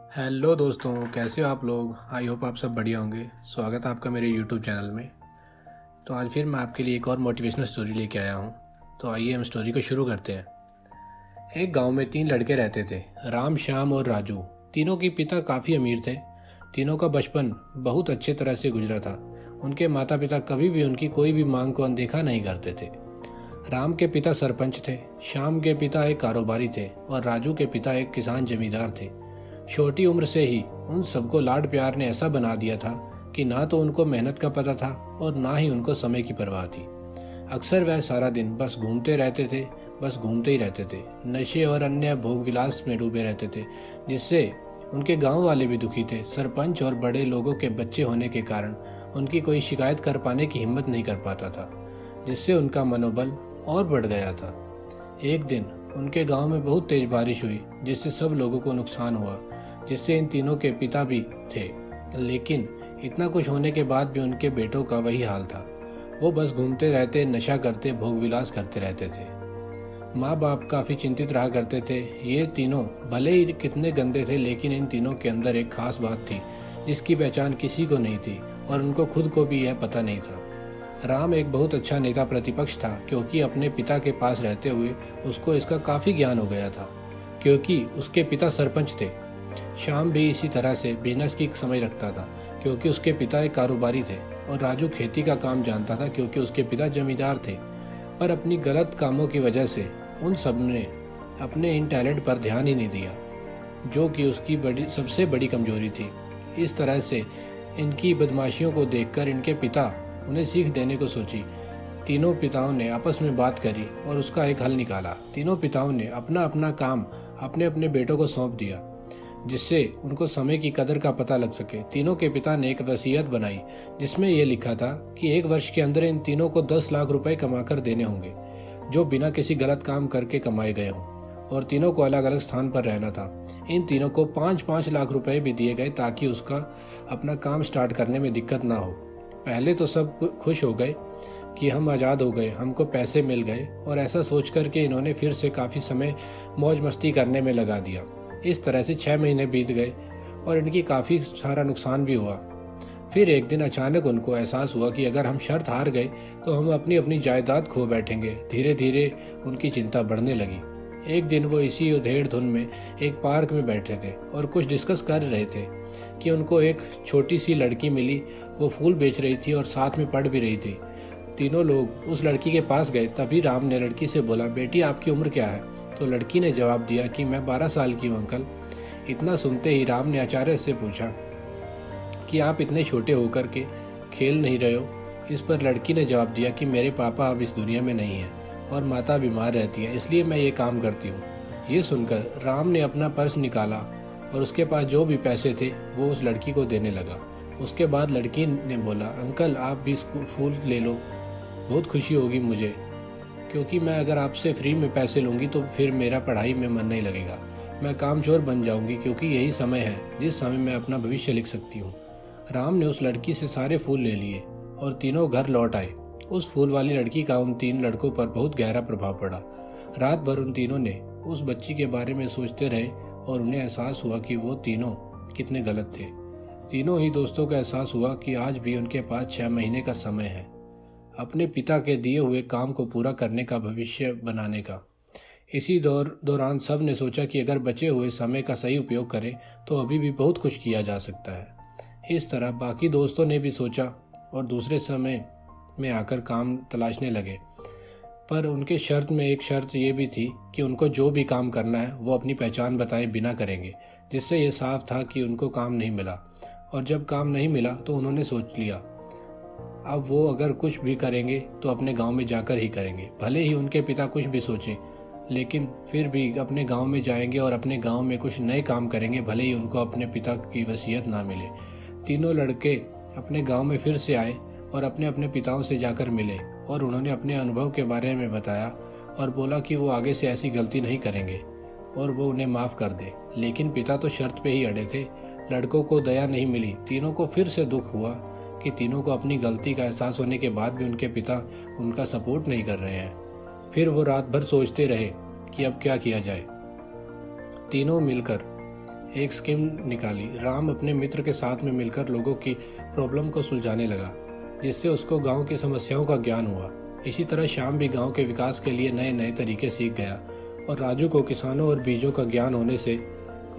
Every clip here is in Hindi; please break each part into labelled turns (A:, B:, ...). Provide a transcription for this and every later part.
A: हेलो दोस्तों, कैसे हो आप लोग। आई होप आप सब बढ़िया होंगे। स्वागत है आपका मेरे यूट्यूब चैनल में। तो आज फिर मैं आपके लिए एक और मोटिवेशनल स्टोरी लेके आया हूँ। तो आइए हम स्टोरी को शुरू करते हैं। एक गांव में 3 लड़के रहते थे, राम, श्याम और राजू। तीनों के पिता काफ़ी अमीर थे। तीनों का बचपन बहुत अच्छे तरह से गुजरा था। उनके माता पिता कभी भी उनकी कोई भी मांग को अनदेखा नहीं करते थे। राम के पिता सरपंच थे, श्याम के पिता एक कारोबारी थे और राजू के पिता एक किसान जमींदार थे। छोटी उम्र से ही उन सबको लाड प्यार ने ऐसा बना दिया था कि ना तो उनको मेहनत का पता था और ना ही उनको समय की परवाह थी। अक्सर वह सारा दिन बस घूमते रहते थे, बस घूमते ही रहते थे। नशे और अन्य भोग विलास में डूबे रहते थे, जिससे उनके गांव वाले भी दुखी थे। सरपंच और बड़े लोगों के बच्चे होने के कारण उनकी कोई शिकायत कर पाने की हिम्मत नहीं कर पाता था, जिससे उनका मनोबल और बढ़ गया था। एक दिन उनके गांव में बहुत तेज बारिश हुई, जिससे सब लोगों को नुकसान हुआ, जिससे इन तीनों के पिता भी थे। लेकिन इतना कुछ होने के बाद भी उनके बेटों का वही हाल था। वो बस घूमते रहते, नशा करते, भोग विलास करते रहते थे। माँ बाप काफ़ी चिंतित रहा करते थे। ये तीनों भले ही कितने गंदे थे, लेकिन इन तीनों के अंदर एक खास बात थी जिसकी पहचान किसी को नहीं थी और उनको खुद को भी यह पता नहीं था। राम एक बहुत अच्छा नेता प्रतिपक्ष था, क्योंकि अपने पिता के पास रहते हुए उसको इसका काफ़ी ज्ञान हो गया था, क्योंकि उसके पिता सरपंच थे। श्याम भी इसी तरह से बिजनेस की समझ रखता था, क्योंकि उसके पिता एक कारोबारी थे। और राजू खेती का काम जानता था, क्योंकि उसके पिता जमींदार थे। पर अपनी गलत कामों की वजह से उन सब ने अपने इन टैलेंट पर ध्यान ही नहीं दिया, जो कि उसकी सबसे बड़ी कमजोरी थी। इस तरह से इनकी बदमाशियों को देखकर इनके पिता उन्हें सीख देने को सोची। तीनों पिताओं ने आपस में बात करी और उसका एक हल निकाला। तीनों पिताओं ने अपना अपना काम अपने अपने बेटों को सौंप दिया, जिससे उनको समय की कदर का पता लग सके। तीनों के पिता ने एक वसीयत बनाई, जिसमें यह लिखा था कि 1 वर्ष के अंदर इन तीनों को 10 लाख रुपए कमाकर देने होंगे, जो बिना किसी गलत काम करके कमाए गए हों। और तीनों को अलग अलग स्थान पर रहना था। इन तीनों को 5-5 लाख रुपए भी दिए गए, ताकि उसका अपना काम स्टार्ट करने में दिक्कत ना हो। पहले तो सब खुश हो गए कि हम आज़ाद हो गए, हमको पैसे मिल गए, और ऐसा सोच कर के इन्होंने फिर से काफ़ी समय मौज मस्ती करने में लगा दिया। इस तरह से 6 महीने बीत गए और इनकी काफ़ी सारा नुकसान भी हुआ। फिर एक दिन अचानक उनको एहसास हुआ कि अगर हम शर्त हार गए तो हम अपनी अपनी जायदाद खो बैठेंगे। धीरे धीरे उनकी चिंता बढ़ने लगी। एक दिन वो इसी उधेड़ धुन में एक पार्क में बैठे थे और कुछ डिस्कस कर रहे थे कि उनको एक छोटी सी लड़की मिली। वो फूल बेच रही थी और साथ में पढ़ भी रही थी। तीनों लोग उस लड़की के पास गए। तभी राम ने लड़की से बोला, बेटी आपकी उम्र क्या है? तो लड़की ने जवाब दिया कि मैं 12 साल की हूँ अंकल। इतना सुनते ही राम ने आचार्य से पूछा कि आप इतने छोटे होकर के खेल नहीं रहे हो? इस पर लड़की ने जवाब दिया कि मेरे पापा अब इस दुनिया में नहीं है और माता बीमार रहती है, इसलिए मैं ये काम करती हूँ। ये सुनकर राम ने अपना पर्स निकाला और उसके पास जो भी पैसे थे वो उस लड़की को देने लगा। उसके बाद लड़की ने बोला, अंकल आप भी फूल ले लो, बहुत खुशी होगी मुझे, क्योंकि मैं अगर आपसे फ्री में पैसे लूँगी तो फिर मेरा पढ़ाई में मन नहीं लगेगा। मैं कामचोर बन जाऊँगी, क्योंकि यही समय है जिस समय मैं अपना भविष्य लिख सकती हूँ। राम ने उस लड़की से सारे फूल ले लिए और तीनों घर लौट आए। उस फूल वाली लड़की का उन 3 लड़कों पर बहुत गहरा प्रभाव पड़ा। रात भर उन तीनों ने उस बच्ची के बारे में सोचते रहे और उन्हें एहसास हुआ कि वो तीनों कितने गलत थे। तीनों ही दोस्तों को एहसास हुआ कि आज भी उनके पास 6 महीने का समय है अपने पिता के दिए हुए काम को पूरा करने का, भविष्य बनाने का। इसी दौरान सब ने सोचा कि अगर बचे हुए समय का सही उपयोग करें तो अभी भी बहुत कुछ किया जा सकता है। इस तरह बाकी दोस्तों ने भी सोचा और दूसरे समय में आकर काम तलाशने लगे। पर उनके शर्त में एक शर्त ये भी थी कि उनको जो भी काम करना है वो अपनी पहचान बताए बिना करेंगे, जिससे ये साफ था कि उनको काम नहीं मिला। और जब काम नहीं मिला तो उन्होंने सोच लिया अब वो अगर कुछ भी करेंगे तो अपने गांव में जाकर ही करेंगे। भले ही उनके पिता कुछ भी सोचें, लेकिन फिर भी अपने गांव में जाएंगे और अपने गांव में कुछ नए काम करेंगे, भले ही उनको अपने पिता की वसीयत ना मिले। तीनों लड़के अपने गांव में फिर से आए और अपने अपने पिताओं से जाकर मिले और उन्होंने अपने अनुभव के बारे में बताया और बोला कि वो आगे से ऐसी गलती नहीं करेंगे और वो उन्हें माफ़ कर दे। लेकिन पिता तो शर्त पे ही अड़े थे। लड़कों को दया नहीं मिली। तीनों को फिर से दुख हुआ कि तीनों को अपनी गलती का एहसास होने के बाद भी उनके पिता उनका सपोर्ट नहीं कर रहे हैं। फिर वो रात भर सोचते रहे कि अब क्या किया जाए। तीनों मिलकर एक स्कीम निकाली। राम अपने मित्र के साथ में मिलकर लोगों की प्रॉब्लम को सुलझाने लगा, जिससे उसको गांव की समस्याओं का ज्ञान हुआ। इसी तरह श्याम भी गांव के विकास के लिए नए नए तरीके सीख गया और राजू को किसानों और बीजों का ज्ञान होने से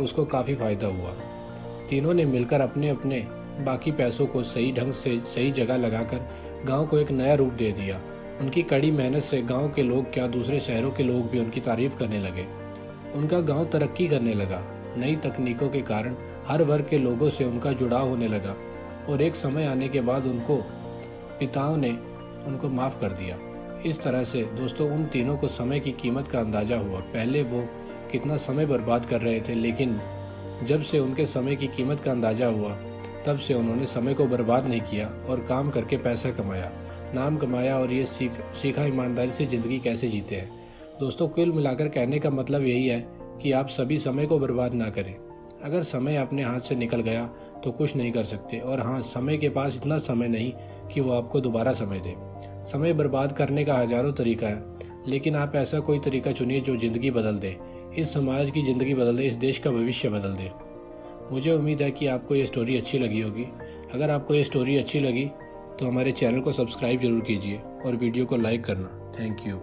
A: उसको काफ़ी फायदा हुआ। तीनों ने मिलकर अपने अपने बाकी पैसों को सही ढंग से सही जगह लगाकर गांव को एक नया रूप दे दिया। उनकी कड़ी मेहनत से गांव के लोग क्या, दूसरे शहरों के लोग भी उनकी तारीफ करने लगे। उनका गांव तरक्की करने लगा। नई तकनीकों के कारण हर वर्ग के लोगों से उनका जुड़ाव होने लगा और एक समय आने के बाद उनको पिताओं ने उनको माफ़ कर दिया। इस तरह से दोस्तों उन तीनों को समय की कीमत का अंदाज़ा हुआ। पहले वो कितना समय बर्बाद कर रहे थे, लेकिन जब से उनके समय की कीमत का अंदाज़ा हुआ तब से उन्होंने समय को बर्बाद नहीं किया और काम करके पैसा कमाया, नाम कमाया और ये सीखा ईमानदारी से ज़िंदगी कैसे जीते हैं। दोस्तों कुल मिलाकर कहने का मतलब यही है कि आप सभी समय को बर्बाद ना करें। अगर समय अपने हाथ से निकल गया तो कुछ नहीं कर सकते, और हाँ, समय के पास इतना समय नहीं कि वो आपको दोबारा समय दे। समय बर्बाद करने का हजारों तरीका है, लेकिन आप ऐसा कोई तरीका चुनिए जो ज़िंदगी बदल दे, इस समाज की ज़िंदगी बदल दे, इस देश का भविष्य बदल दे। मुझे उम्मीद है कि आपको ये स्टोरी अच्छी लगी होगी। अगर आपको ये स्टोरी अच्छी लगी तो हमारे चैनल को सब्सक्राइब जरूर कीजिए और वीडियो को लाइक करना। Thank you.